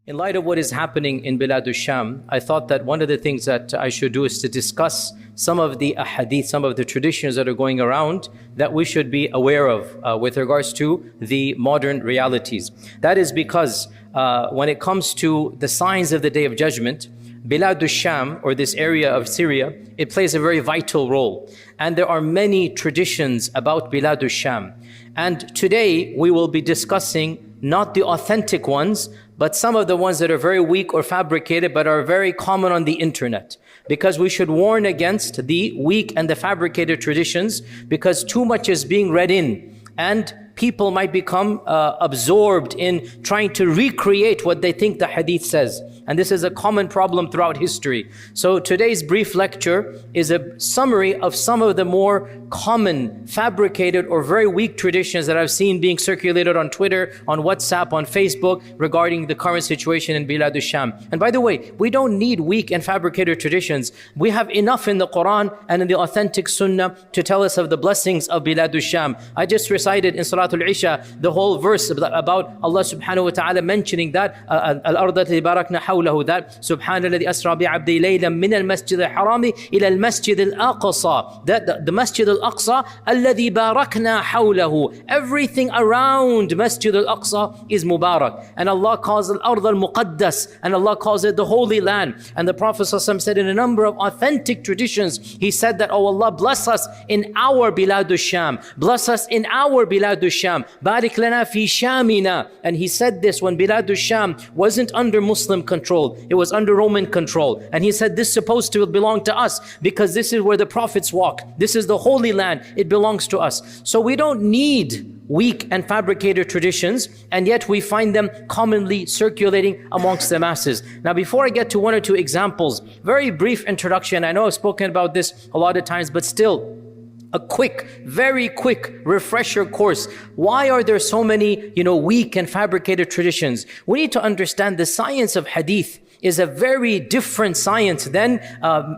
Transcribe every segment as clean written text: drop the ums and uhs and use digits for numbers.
In light of what is happening in Bilad Sham, I thought that one of the things that I should do is to discuss some of the hadith, some of the traditions that are going around that we should be aware of with regards to the modern realities. That is because when it comes to the signs of the Day of Judgment, Bilad Sham, or this area of Syria, it plays a very vital role. And there are many traditions about Bilad Sham. And today we will be discussing not the authentic ones, but some of the ones that are very weak or fabricated, but are very common on the internet. Because we should warn against the weak and the fabricated traditions, because too much is being read in, and people might become absorbed in trying to recreate what they think the hadith says. And this is a common problem throughout history. So today's brief lecture is a summary of some of the more common, fabricated or very weak traditions that I've seen being circulated on Twitter, on WhatsApp, on Facebook regarding the current situation in Bilad Sham. And by the way, we don't need weak and fabricated traditions. We have enough in the Qur'an and in the authentic Sunnah to tell us of the blessings of Bilad Sham. I just recited in Salatul Isha the whole verse about Allah subhanahu wa ta'ala mentioning that al-ardh allati barakna hawlahu, that subhanalladhi asra bi'abdi laylan min al-masjid al-harami ila al-masjid al-aqsa, that the masjid al-aqsa alladhi barakna hawlahu, everything around masjid al-aqsa is mubarak. And Allah calls it al-ardh al-muqaddas, and Allah calls it the holy land. And the Prophet ﷺ said in a number of authentic traditions, he said that, oh Allah, bless us in our Bilad Sham, bless us in our Bilad Sham, barik lana fi shamina. And he said this when Bilad Sham wasn't under Muslim control, it was under Roman control. And he said this is supposed to belong to us because this is where the prophets walk, this is the holy land, it belongs to us. So we don't need weak and fabricated traditions, and yet we find them commonly circulating amongst the masses. Now, before I get to one or two examples, very brief introduction. I know I've spoken about this a lot of times, but still, a quick, very quick refresher course. Why are there so many, weak and fabricated traditions? We need to understand the science of hadith is a very different science than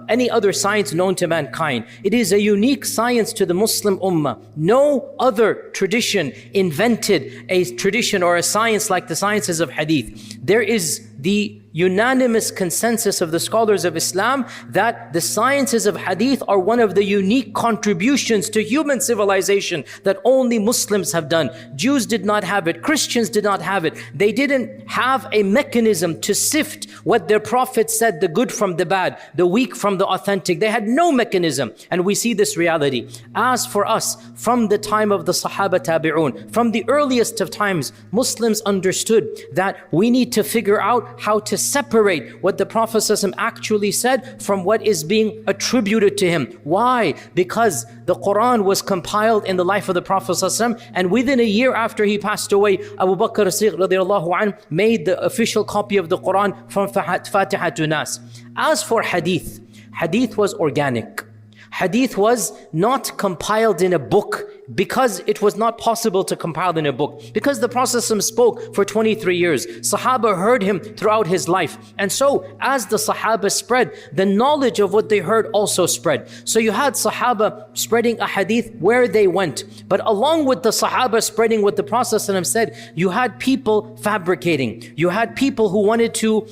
any other science known to mankind. It is a unique science to the Muslim Ummah. No other tradition invented a tradition or a science like the sciences of hadith. There is the unanimous consensus of the scholars of Islam that the sciences of hadith are one of the unique contributions to human civilization that only Muslims have done. Jews did not have it, Christians did not have it. They didn't have a mechanism to sift what their prophet said, the good from the bad, the weak from the authentic. They had no mechanism, and we see this reality. As for us, from the time of the Sahaba Tabi'un, from the earliest of times, Muslims understood that we need to figure out how to separate what the Prophet ﷺ actually said from what is being attributed to him. Why? Because the Qur'an was compiled in the life of the Prophet ﷺ, and within a year after he passed away, Abu Bakr as-Siddiq radiallahu anhu made the official copy of the Qur'an from Fatiha to Nas. As for hadith, hadith was organic. Hadith was not compiled in a book because it was not possible to compile in a book. Because the Prophet ﷺ spoke for 23 years. Sahaba heard him throughout his life. And so as the Sahaba spread, the knowledge of what they heard also spread. So you had Sahaba spreading a hadith where they went. But along with the Sahaba spreading what the Prophet ﷺ said, you had people fabricating. You had people who wanted to,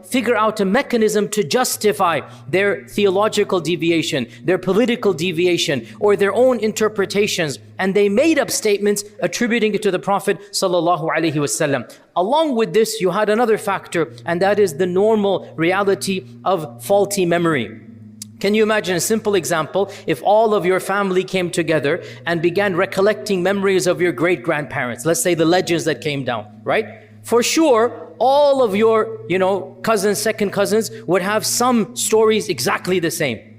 figure out a mechanism to justify their theological deviation, their political deviation, or their own interpretation. And they made up statements attributing it to the Prophet sallallahu alaihi wasallam. Along with this, you had another factor, and that is the normal reality of faulty memory. Can you imagine a simple example? If all of your family came together and began recollecting memories of your great-grandparents, let's say the legends that came down, right? For sure, all of your, cousins, second cousins would have some stories exactly the same.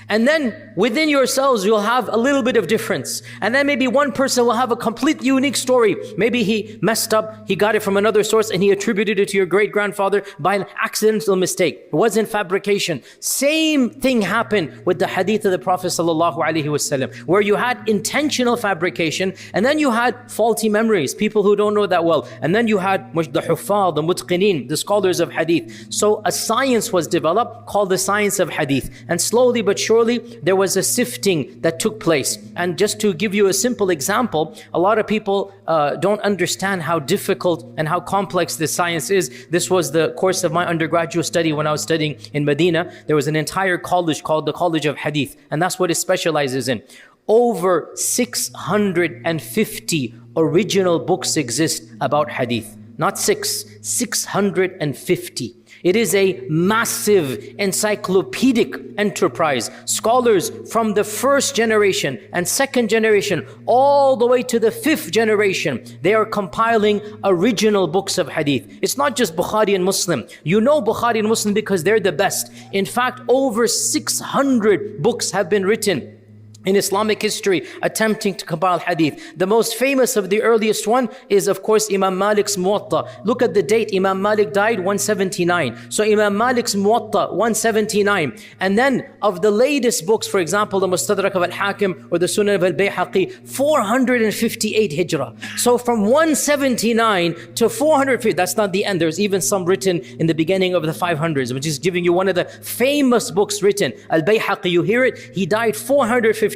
And then within yourselves, you'll have a little bit of difference. And then maybe one person will have a completely unique story. Maybe he messed up, he got it from another source, and he attributed it to your great-grandfather by an accidental mistake. It wasn't fabrication. Same thing happened with the hadith of the Prophet ﷺ, where you had intentional fabrication, and then you had faulty memories, people who don't know that well. And then you had the huffaz, the mutqinin, the scholars of hadith. So a science was developed called the science of hadith. And slowly but surely there was a sifting that took place. And just to give you a simple example, a lot of people don't understand how difficult and how complex this science is. This was the course of my undergraduate study when I was studying in Medina. There was an entire college called the College of Hadith, and that's what it specializes in. Over 650 original books exist about hadith. Not 650. It is a massive encyclopedic enterprise. Scholars from the first generation and second generation all the way to the fifth generation, they are compiling original books of hadith. It's not just Bukhari and Muslim. You know Bukhari and Muslim because they're the best. In fact, over 600 books have been written in Islamic history attempting to compile hadith. The most famous of the earliest one is, of course, Imam Malik's Muwatta. Look at the date. Imam Malik died 179. So Imam Malik's Muwatta, 179. And then of the latest books, for example, the Mustadrak of Al-Hakim or the Sunan of Al-Bayhaqi, 458 Hijrah. So from 179 to 450, that's not the end. There's even some written in the beginning of the 500s, which is giving you one of the famous books written. Al-Bayhaqi, you hear it? He died 458.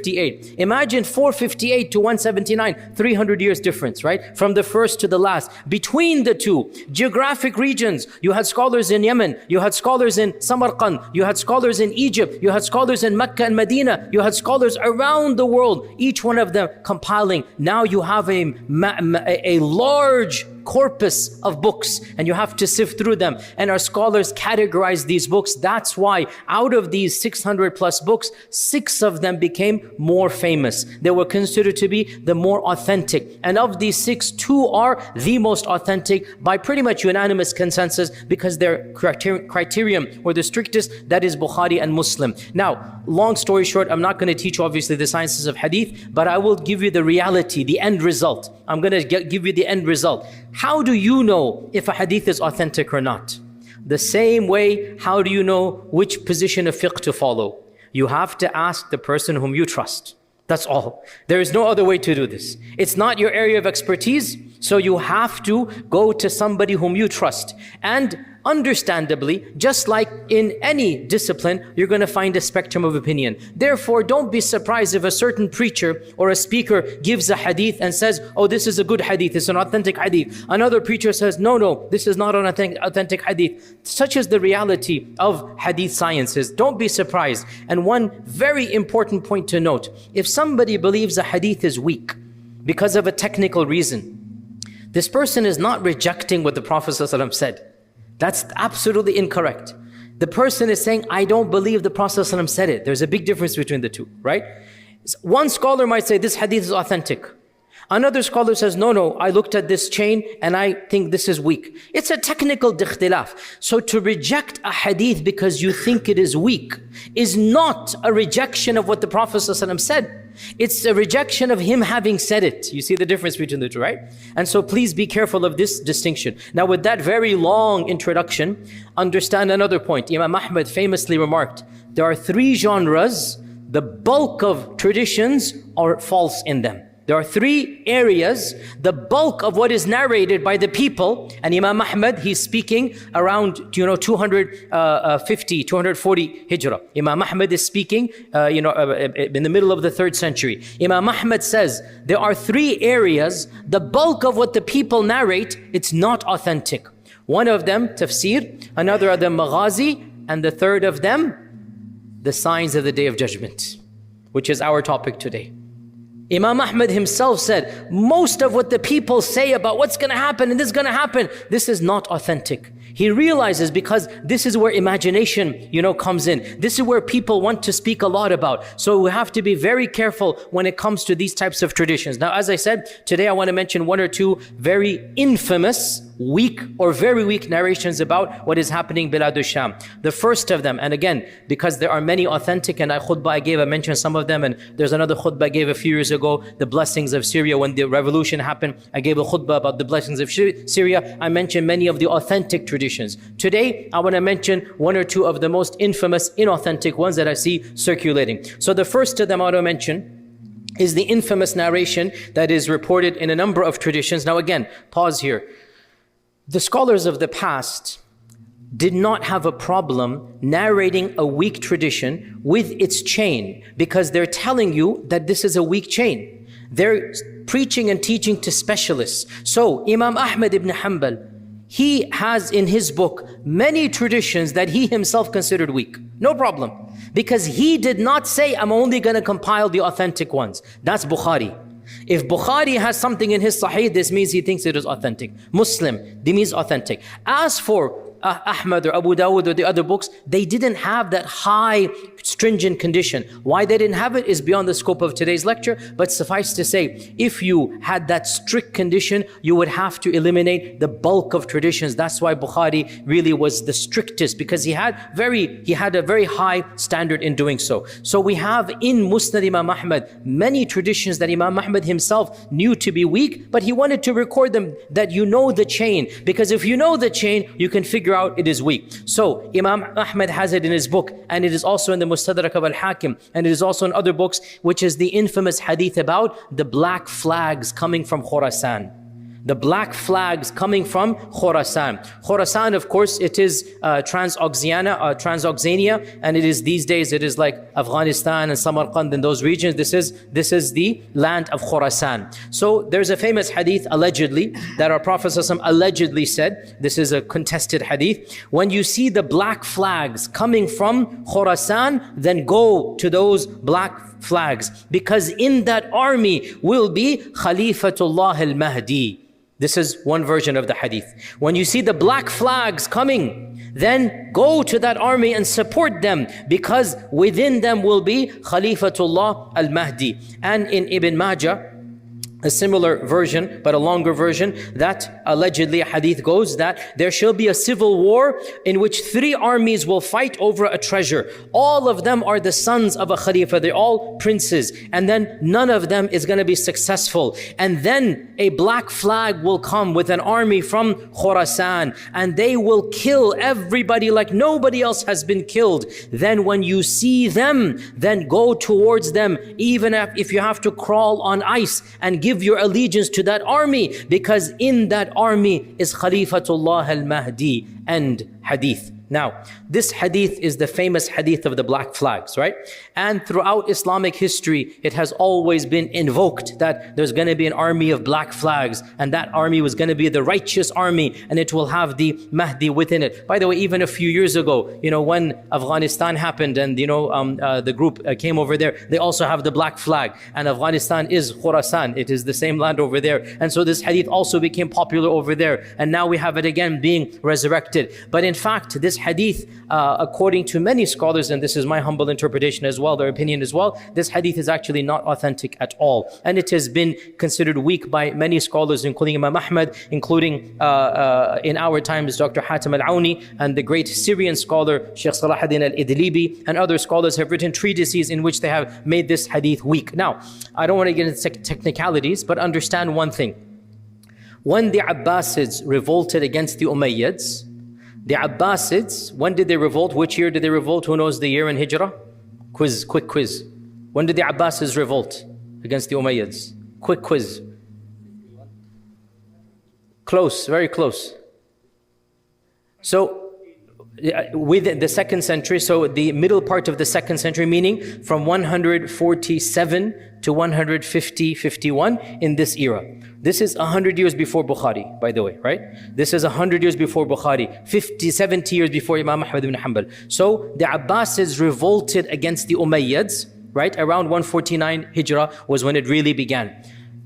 Imagine 458 to 179, 300 years difference, right? From the first to the last. Between the two, geographic regions, you had scholars in Yemen, you had scholars in Samarkand, you had scholars in Egypt, you had scholars in Mecca and Medina, you had scholars around the world, each one of them compiling. Now you have a large corpus of books and you have to sift through them, and our scholars categorize these books. That's why out of these 600 plus books, 6 of them became more famous. They were considered to be the more authentic, and of these 6, 2 are the most authentic by pretty much unanimous consensus because their criterion were the strictest, that is Bukhari and Muslim. Now, long story short, I'm not going to teach obviously the sciences of hadith, but I will give you the reality, the end result. I'm going to give you the end result. How do you know if a hadith is authentic or not? The same way, how do you know which position of fiqh to follow? You have to ask the person whom you trust. That's all. There is no other way to do this. It's not your area of expertise, so you have to go to somebody whom you trust. And understandably, just like in any discipline, you're going to find a spectrum of opinion. Therefore, don't be surprised if a certain preacher or a speaker gives a hadith and says, oh, this is a good hadith, it's an authentic hadith. Another preacher says, no, this is not an authentic hadith. Such is the reality of hadith sciences. Don't be surprised. And one very important point to note, if somebody believes a hadith is weak because of a technical reason, this person is not rejecting what the Prophet ﷺ said. That's absolutely incorrect. The person is saying, I don't believe the Prophet ﷺ said it. There's a big difference between the two, right? One scholar might say this hadith is authentic. Another scholar says, no, I looked at this chain and I think this is weak. It's a technical ikhtilaf. So to reject a hadith because you think it is weak is not a rejection of what the Prophet ﷺ said. It's a rejection of him having said it. You see the difference between the two, right? And so please be careful of this distinction. Now with that very long introduction, understand another point. Imam Ahmad famously remarked, there are 3 genres, the bulk of traditions are false in them. There are 3 areas, the bulk of what is narrated by the people, and Imam Ahmad, he's speaking around 250, 240 Hijrah. Imam Ahmad is speaking in the middle of the 3rd century. Imam Ahmad says, there are 3 areas, the bulk of what the people narrate, it's not authentic. One of them, tafsir, another of them, maghazi, and the third of them, the signs of the Day of Judgment, which is our topic today. Imam Ahmad himself said, most of what the people say about what's going to happen and this is going to happen, this is not authentic. He realizes because this is where imagination, comes in. This is where people want to speak a lot about. So we have to be very careful when it comes to these types of traditions. Now, as I said, today I want to mention 1 or 2 very infamous, weak or very weak narrations about what is happening in Bilad al-Sham. The first of them, and again, because there are many authentic, and I mentioned some of them, and there's another khutbah I gave a few years ago, the blessings of Syria. When the revolution happened, I gave a khutbah about the blessings of Syria. I mentioned many of the authentic traditions. Today, I want to mention 1 or 2 of the most infamous, inauthentic ones that I see circulating. So the first of them I want to mention is the infamous narration that is reported in a number of traditions. Now again, pause here. The scholars of the past, did not have a problem narrating a weak tradition with its chain, because they're telling you that this is a weak chain. They're preaching and teaching to specialists. So Imam Ahmad ibn Hanbal, he has in his book many traditions that he himself considered weak. No problem. Because he did not say, I'm only going to compile the authentic ones. That's Bukhari. If Bukhari has something in his Sahih, this means he thinks it is authentic. Muslim, this means authentic. As for Ahmad or Abu Dawud or the other books, they didn't have that high stringent condition. Why they didn't have it is beyond the scope of today's lecture, but suffice to say, if you had that strict condition, you would have to eliminate the bulk of traditions. That's why Bukhari really was the strictest, because he had a very high standard in doing so. So we have in Musnad Imam Ahmad many traditions that Imam Ahmad himself knew to be weak, but he wanted to record them that you know the chain, because if you know the chain, you can figure out it is weak. So Imam Ahmad has it in his book, and it is also in the Mustadrak of Al-Hakim, and it is also in other books, which is the infamous hadith about the black flags coming from Khurasan. The black flags coming from Khurasan. Khurasan, of course, it is Transoxania, and it is these days, it is like Afghanistan and Samarkand and those regions. This is the land of Khurasan. So there's a famous hadith, allegedly, that our Prophet ﷺ allegedly said, this is a contested hadith, when you see the black flags coming from Khurasan, then go to those black flags, because in that army will be Khalifatullah al-Mahdi. This is one version of the hadith. When you see the black flags coming, then go to that army and support them, because within them will be Khalifatullah al-Mahdi. And in Ibn Majah, a similar version, but a longer version, that allegedly a hadith goes that there shall be a civil war in which 3 armies will fight over a treasure. All of them are the sons of a Khalifa. They're all princes. And then none of them is going to be successful. And then a black flag will come with an army from Khurasan, and they will kill everybody like nobody else has been killed. Then when you see them, then go towards them, even if you have to crawl on ice, and give your allegiance to that army, because in that army is Khalifatullah al-Mahdi. And hadith. Now, this hadith is the famous hadith of the black flags, right? And throughout Islamic history, it has always been invoked that there's going to be an army of black flags, and that army was going to be the righteous army, and it will have the Mahdi within it. By the way, even a few years ago, when Afghanistan happened and, the group came over there, they also have the black flag. And Afghanistan is Khurasan. It is the same land over there. And so this hadith also became popular over there. And now we have it again being resurrected. But in fact, this hadith, according to many scholars, and this is my humble interpretation as well, their opinion as well, this hadith is actually not authentic at all. And it has been considered weak by many scholars, including Imam Ahmad, including in our times Dr. Hatim al-Auni, and the great Syrian scholar Sheikh Salahuddin al-Idlibi, and other scholars have written treatises in which they have made this hadith weak. Now, I don't want to get into technicalities, but understand one thing. When the Abbasids revolted against the Umayyads, the Abbasids, when did they revolt? Which year did they revolt? Who knows the year in Hijrah? Quick quiz. When did the Abbasids revolt against the Umayyads? Quick quiz. Close, very close. So, within the 2nd century, so the middle part of the 2nd century, meaning from 147 to 151 in this era. This is 100 years before Bukhari, by the way, right? This is 100 years before Bukhari, 50, 70 years before Imam Ahmad ibn Hanbal. So the Abbasids revolted against the Umayyads, right? Around 149 Hijrah was when it really began.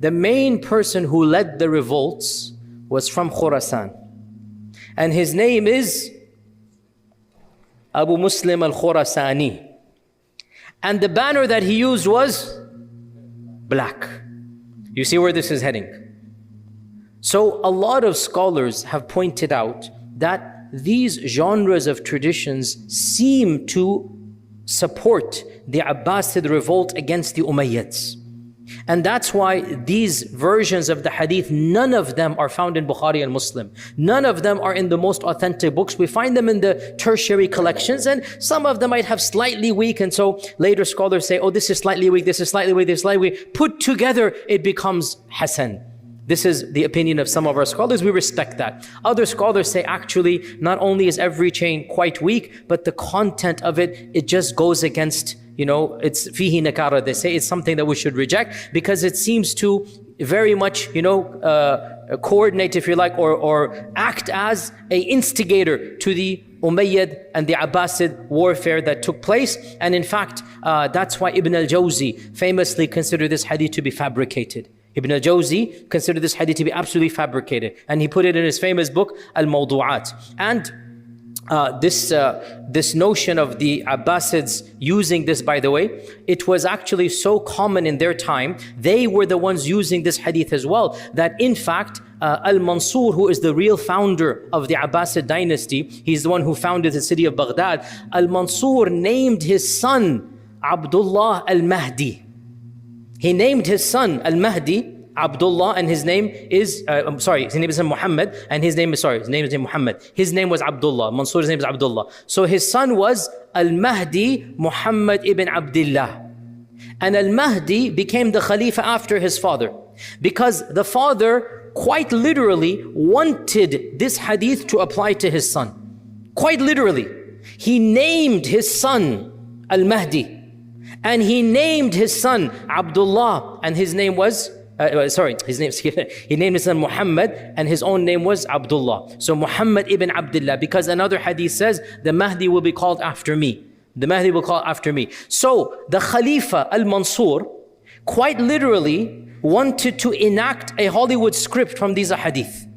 The main person who led the revolts was from Khurasan. And his name is Abu Muslim al-Khurasani. And the banner that he used was black. You see where this is heading? So a lot of scholars have pointed out that these genres of traditions seem to support the Abbasid revolt against the Umayyads. And that's why these versions of the hadith, none of them are found in Bukhari and Muslim. None of them are in the most authentic books. We find them in the tertiary collections, and some of them might have slightly weak, and so later scholars say, oh, this is slightly weak, this is slightly weak, this is slightly weak. Put together, it becomes Hasan. This is the opinion of some of our scholars. We respect that. Other scholars say actually not only is every chain quite weak, but the content of it, it just goes against, it's fihi nakara. They say it's something that we should reject because it seems to very much, coordinate, if you like, or act as a instigator to the Umayyad and the Abbasid warfare that took place. And in fact, that's why Ibn al-Jawzi famously considered this hadith to be fabricated. Ibn al-Jawzi considered this hadith to be absolutely fabricated. And he put it in his famous book, Al-Mawdu'at. And this notion of the Abbasids using this, by the way, it was actually so common in their time. They were the ones using this hadith as well, that in fact, Al-Mansur, who is the real founder of the Abbasid dynasty, he's the one who founded the city of Baghdad. Al-Mansur named his son Abdullah al-Mahdi. He named his son al-Mahdi Abdullah, and his name is, his name is Muhammad, and his name is Muhammad. His name was Abdullah. Mansur's name is Abdullah. So his son was Al-Mahdi Muhammad ibn Abdullah. And Al-Mahdi became the Khalifa after his father, because the father quite literally wanted this hadith to apply to his son. Quite literally. He named his son Al-Mahdi, and he named his son Abdullah, and his name was he named his son Muhammad, and his own name was Abdullah. So Muhammad ibn Abdullah, because another hadith says, the Mahdi will be called after me. The Mahdi will call after me. So the Khalifa al-Mansur quite literally wanted to enact a Hollywood script from these hadith.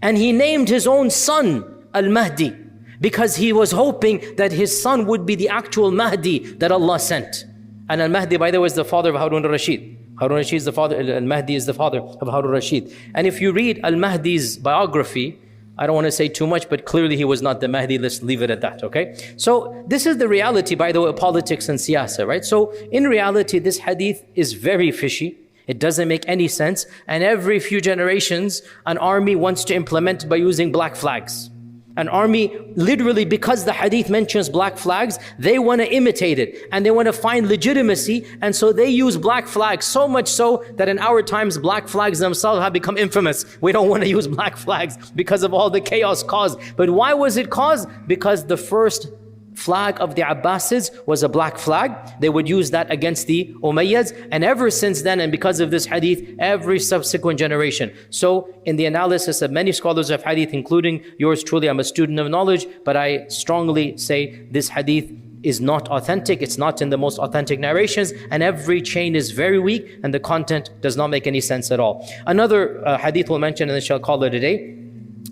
And he named his own son al-Mahdi, because he was hoping that his son would be the actual Mahdi that Allah sent. And al-Mahdi, by the way, is the father of Harun al-Rashid. Harun al-Rashid is the father, al-Mahdi is the father of Harun al-Rashid. And if you read al-Mahdi's biography, I don't want to say too much, but clearly he was not the Mahdi. Let's leave it at that, okay? So this is the reality, by the way, of politics and siyasa, right? So in reality, this hadith is very fishy. It doesn't make any sense. And every few generations, an army wants to implement it by using black flags. An army, literally, because the hadith mentions black flags, they want to imitate it and they want to find legitimacy, and so they use black flags, so much so that in our times black flags themselves have become infamous. We don't want to use black flags because of all the chaos caused. But why was it caused? Because the first flag of the Abbasids was a black flag. They would use that against the Umayyads, and ever since then, and because of this hadith, every subsequent generation. So in the analysis of many scholars of hadith, including yours truly, I'm a student of knowledge, but I strongly say this hadith is not authentic. It's not in the most authentic narrations, and every chain is very weak, and the content does not make any sense at all. Another hadith we'll mention, and then shall call it a day.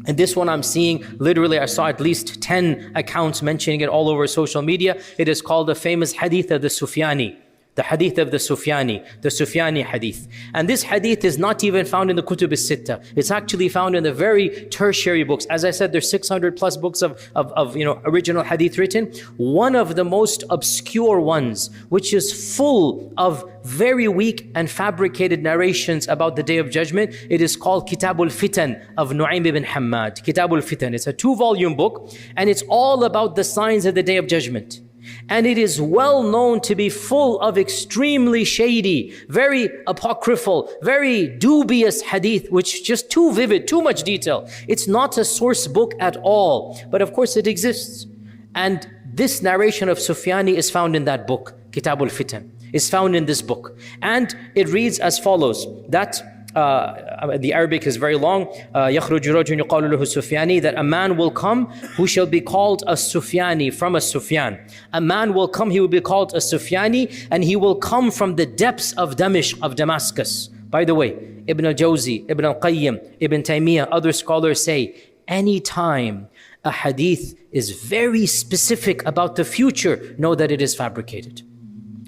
And this one I'm seeing, literally I saw at least 10 accounts mentioning it all over social media. It is called the famous hadith of the Sufyani. The hadith of the Sufyani hadith. And this hadith is not even found in the Kutub al-Sitta. It's actually found in the very tertiary books. As I said, there's 600 plus books of original hadith written. One of the most obscure ones, which is full of very weak and fabricated narrations about the Day of Judgment. It is called Kitabul Fitan of Nu'aym ibn Hammad. Kitabul Fitan. It's a 2-volume book, and it's all about the signs of the Day of Judgment. And it is well known to be full of extremely shady, very apocryphal, very dubious hadith, which is just too vivid, too much detail. It's not a source book at all, but of course it exists. And this narration of Sufyani is found in that book, Kitabul Fitan. Is found in this book. And it reads as follows, that the Arabic is very long, يَخْرُجُ رَجُلٌ يُقَالُ لَهُ السُّفْيَانِي, that a man will come who shall be called a Sufyani, from a Sufyan. A man will come, he will be called a Sufyani, and he will come from the depths of Dimashq, of Damascus. By the way, Ibn al-Jawzi, Ibn al-Qayyim, Ibn Taymiyyah, other scholars say, anytime a hadith is very specific about the future, know that it is fabricated.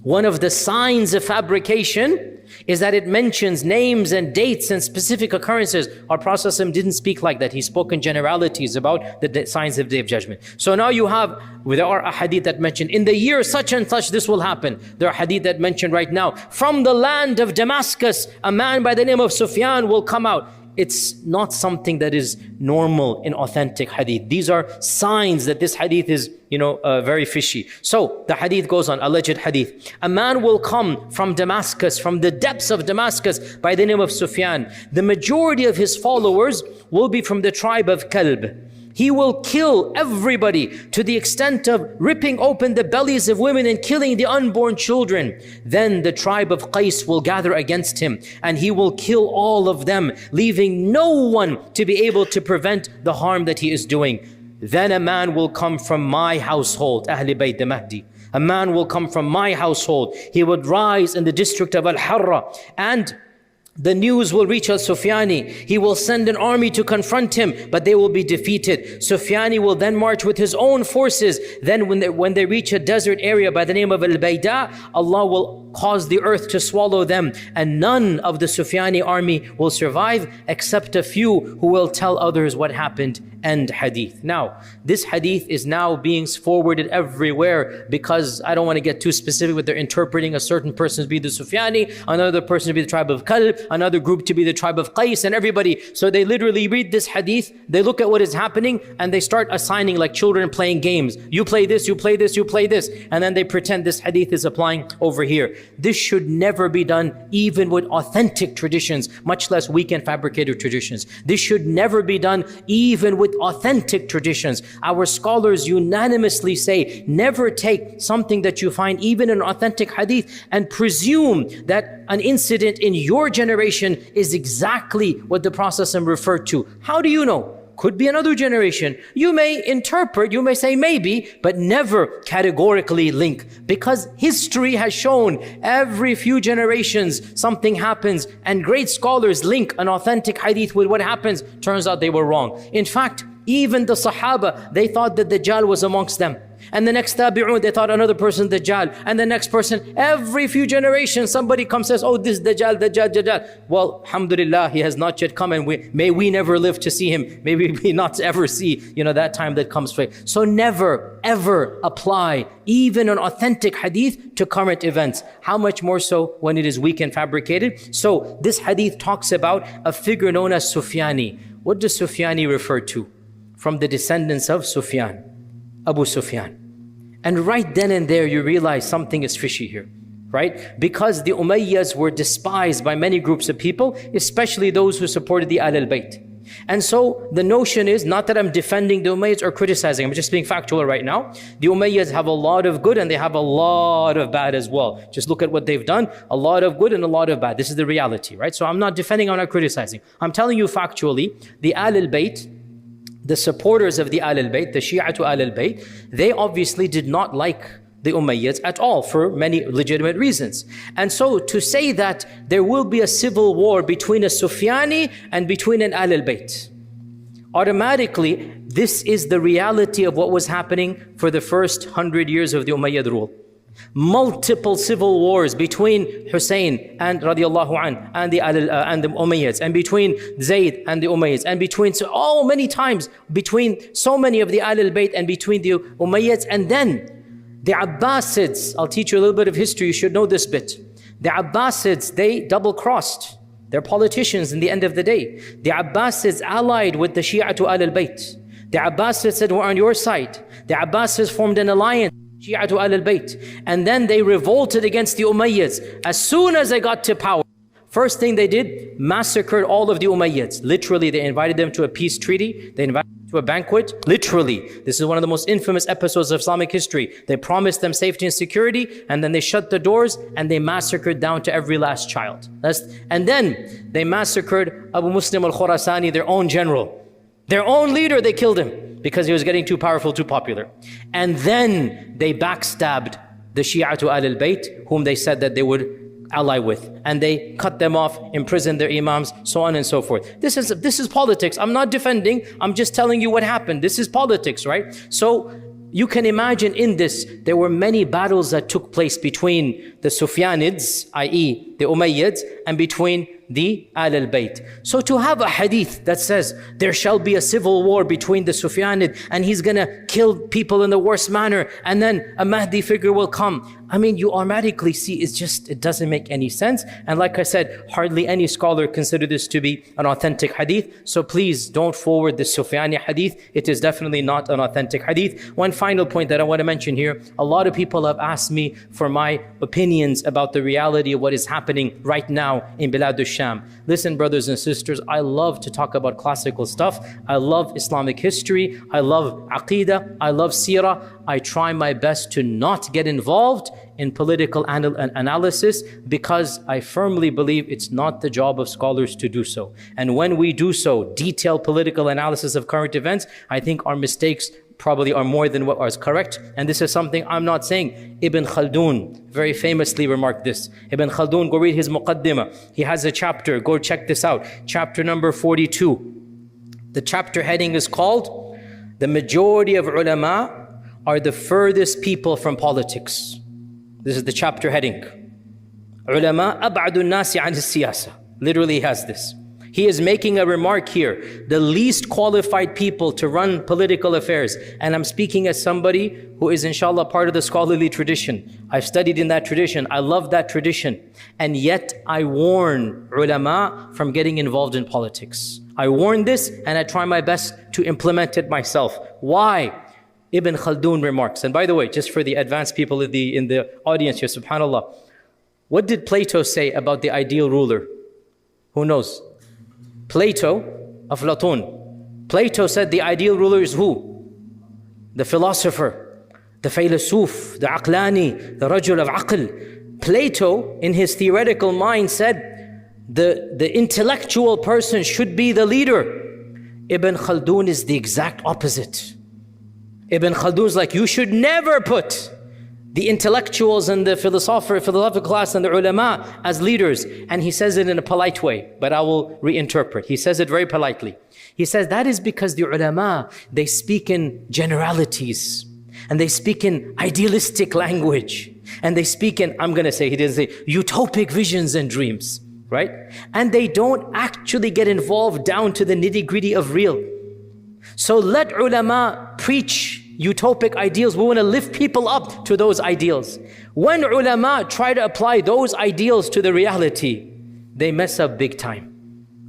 One of the signs of fabrication is that it mentions names and dates and specific occurrences. Our Prophet didn't speak like that. He spoke in generalities about the signs of the Day of Judgment. So now you have, there are hadith that mention, in the year such and such this will happen. There are hadith that mention right now, from the land of Damascus, a man by the name of Sufyan will come out. it's not something that is normal in authentic hadith. These are signs that this hadith is, very fishy. So the hadith goes on, alleged hadith. A man will come from Damascus, from the depths of Damascus, by the name of Sufyan. The majority of his followers will be from the tribe of Kalb. He will kill everybody to the extent of ripping open the bellies of women and killing the unborn children. Then the tribe of Qais will gather against him, and he will kill all of them, leaving no one to be able to prevent the harm that he is doing. Then a man will come from my household, Ahl Bayt the Mahdi. A man will come from my household. He would rise in the district of Al-Harra, and the news will reach Al-Sufyani. He will send an army to confront him, but they will be defeated. Sufyani will then march with his own forces. Then when they reach a desert area by the name of Al-Bayda, Allah will cause the earth to swallow them, and none of the Sufyani army will survive except a few who will tell others what happened. End hadith. Now, this hadith is now being forwarded everywhere because I don't want to get too specific, but they're interpreting a certain person to be the Sufyani, another person to be the tribe of Kalb, another group to be the tribe of Qais, and everybody. So they literally read this hadith, they look at what is happening, and they start assigning like children playing games. You play this, you play this, you play this. And then they pretend this hadith is applying over here. This should never be done even with authentic traditions, much less weak and fabricated traditions. This should never be done even with authentic traditions. Our scholars unanimously say, never take something that you find even in authentic hadith and presume that an incident in your generation is exactly what the Prophet referred to. How do you know? Could be another generation. You may interpret, you may say maybe, but never categorically link, because history has shown every few generations something happens, and great scholars link an authentic hadith with what happens. Turns out they were wrong. In fact, even the Sahaba, they thought that Dajjal was amongst them. And the next tabi'un, they thought another person Dajjal. And the next person, every few generations, somebody comes and says, oh, this Dajjal, Dajjal, Dajjal. Well, alhamdulillah, he has not yet come, and may we never live to see him. May we not ever see, that time that comes. So never, ever apply even an authentic hadith to current events. How much more so when it is weak and fabricated? So this hadith talks about a figure known as Sufyani. What does Sufyani refer to? From the descendants of Sufyan, Abu Sufyan. And right then and there you realize something is fishy here, right? Because the Umayyads were despised by many groups of people, especially those who supported the Ahl al-Bayt. And so the notion is, not that I'm defending the Umayyads or criticizing, I'm just being factual right now. The Umayyads have a lot of good and they have a lot of bad as well. Just look at what they've done, a lot of good and a lot of bad. This is the reality, right? So I'm not defending, I'm not criticizing. I'm telling you factually, the Ahl al-Bayt, the supporters of the Ahl al-Bayt, the Shia to Ahl al-Bayt, they obviously did not like the Umayyads at all for many legitimate reasons. And so to say that there will be a civil war between a Sufyani and between an Ahl al-Bayt, automatically this is the reality of what was happening for the first 100 years of the Umayyad rule. Multiple civil wars between Hussein and radiallahu anh and the Umayyads, and between Zayd and the Umayyads, and between so many times between so many of the Ahl al-Bayt and between the Umayyads. And then the Abbasids, I'll teach you a little bit of history, you should know this bit. The Abbasids, they double-crossed. They're politicians in the end of the day. The Abbasids allied with the Shia to Ahl al-Bayt. The Abbasids said, we're on your side. The Abbasids formed an alliance, Shia to Ahl al-Bayt. And then they revolted against the Umayyads. As soon as they got to power, first thing they did, massacred all of the Umayyads. Literally, they invited them to a peace treaty. They invited them to a banquet. Literally, this is one of the most infamous episodes of Islamic history. They promised them safety and security, and then they shut the doors, and they massacred down to every last child. And then they massacred Abu Muslim al-Khurasani, their own general. Their own leader, they killed him because he was getting too powerful, too popular. And then they backstabbed the Shia to Ahl al-Bayt, whom they said that they would ally with. And they cut them off, imprisoned their imams, so on and so forth. This is politics. I'm not defending, I'm just telling you what happened. This is politics, right? So you can imagine in this, there were many battles that took place between the Sufyanids, i.e. the Umayyads, and between the Ahl al-Bayt. So to have a hadith that says there shall be a civil war between the Sufyanid and he's gonna kill people in the worst manner, and then a Mahdi figure will come. I mean, you automatically see it doesn't make any sense. And like I said, hardly any scholar consider this to be an authentic hadith. So please don't forward the Sufyani hadith. It is definitely not an authentic hadith. One final point that I want to mention here. A lot of people have asked me for my opinions about the reality of what is happening right now in Bilad al-Sham. Listen, brothers and sisters, I love to talk about classical stuff. I love Islamic history. I love Aqidah. I love Seerah. I try my best to not get involved in political analysis because I firmly believe it's not the job of scholars to do so. And when we do so, detailed political analysis of current events, I think our mistakes probably are more than what is correct. And this is something I'm not saying. Ibn Khaldun very famously remarked this. Ibn Khaldun, go read his Muqaddimah. He has a chapter, go check this out. Chapter number 42. The chapter heading is called, "The majority of ulama are the furthest people from politics." This is the chapter heading. Ulama ab'adu nasi an siyasa. Literally has this. He is making a remark here. The least qualified people to run political affairs. And I'm speaking as somebody who is inshallah part of the scholarly tradition. I've studied in that tradition. I love that tradition. And yet I warn ulama from getting involved in politics. I warn this and I try my best to implement it myself. Why? Ibn Khaldun remarks, and by the way, just for the advanced people in the audience here, subhanAllah, what did Plato say about the ideal ruler? Who knows? Plato, Aflatun. Plato said the ideal ruler is who? The philosopher, the Faylasuf, the Aqlani, the Rajul of Aql. Plato, in his theoretical mind, said the intellectual person should be the leader. Ibn Khaldun is the exact opposite. Ibn Khaldun is like, you should never put the intellectuals and the philosophical class and the ulama as leaders. And he says it in a polite way, but I will reinterpret. He says it very politely. He says that is because the ulama, they speak in generalities and they speak in idealistic language and they speak in, I'm going to say, he didn't say, utopic visions and dreams, right? And they don't actually get involved down to the nitty-gritty of real. So let ulama preach utopic ideals. We want to lift people up to those ideals. When ulama try to apply those ideals to the reality, they mess up big time.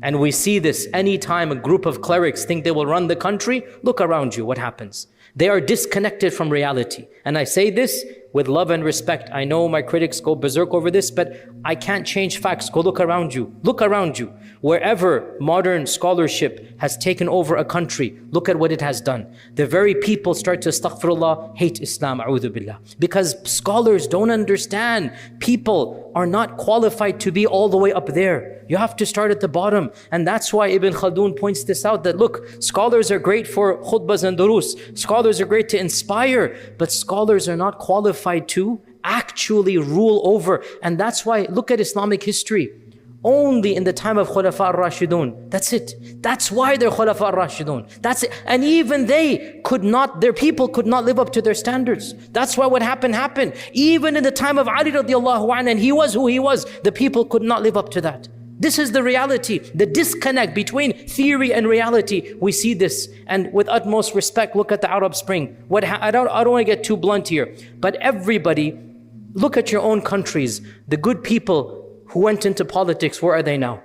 And we see this anytime a group of clerics think they will run the country. Look around you, what happens? They are disconnected from reality. And I say this with love and respect. I know my critics go berserk over this, but I can't change facts. Go look around you. Look around you. Wherever modern scholarship has taken over a country, look at what it has done. The very people start to, astaghfirullah, hate Islam, a'udhu billah. Because scholars don't understand. People are not qualified to be all the way up there. You have to start at the bottom. And that's why Ibn Khaldun points this out, that look, scholars are great for khutbahs and durus. Scholars are great to inspire, but scholars are not qualified to actually rule over. And that's why, look at Islamic history. Only in the time of Khulafa al-Rashidun. That's it. That's why they're Khulafa al-Rashidun. That's it. And even they could not, their people could not live up to their standards. That's why what happened. Even in the time of Ali radiallahu anhu, and he was who he was, the people could not live up to that. This is the reality, the disconnect between theory and reality. We see this, and with utmost respect, look at the Arab Spring. I don't want to get too blunt here, but everybody, look at your own countries. The good people who went into politics, where are they now?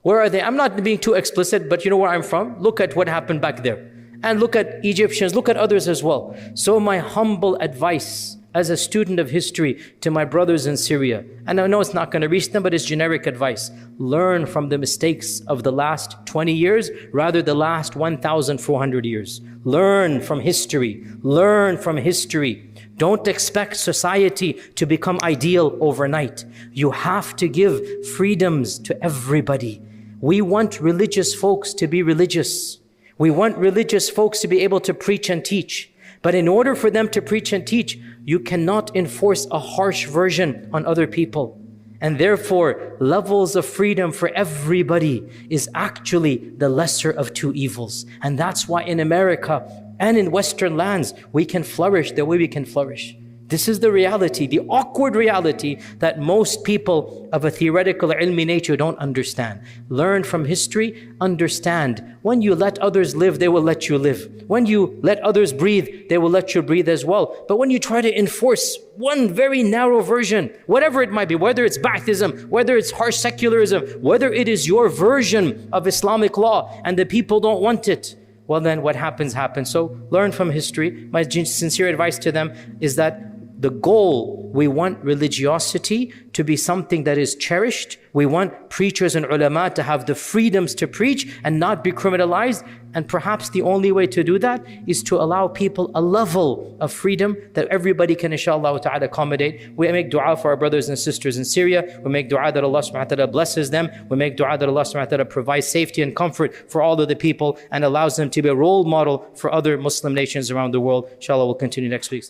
Where are they? I'm not being too explicit, but you know where I'm from? Look at what happened back there. And look at Egyptians, look at others as well. So my humble advice as a student of history to my brothers in Syria, and I know it's not going to reach them, but it's generic advice. Learn from the mistakes of the last 20 years, rather the last 1,400 years. Learn from history. Learn from history. Don't expect society to become ideal overnight. You have to give freedoms to everybody. We want religious folks to be religious. We want religious folks to be able to preach and teach. But in order for them to preach and teach, you cannot enforce a harsh version on other people. And therefore, levels of freedom for everybody is actually the lesser of two evils. And that's why in America and in Western lands, we can flourish the way we can flourish. This is the reality, the awkward reality that most people of a theoretical ilmi nature don't understand. Learn from history, understand. When you let others live, they will let you live. When you let others breathe, they will let you breathe as well. But when you try to enforce one very narrow version, whatever it might be, whether it's Ba'athism, whether it's harsh secularism, whether it is your version of Islamic law and the people don't want it, well then what happens. So learn from history. My sincere advice to them is that the goal, we want religiosity to be something that is cherished. We want preachers and ulama to have the freedoms to preach and not be criminalized. And perhaps the only way to do that is to allow people a level of freedom that everybody can inshallah ta'ala accommodate. We make dua for our brothers and sisters in Syria. We make dua that Allah subhanahu wa ta'ala blesses them. We make dua that Allah subhanahu wa ta'ala provides safety and comfort for all of the people and allows them to be a role model for other Muslim nations around the world. Inshallah, we'll continue next week.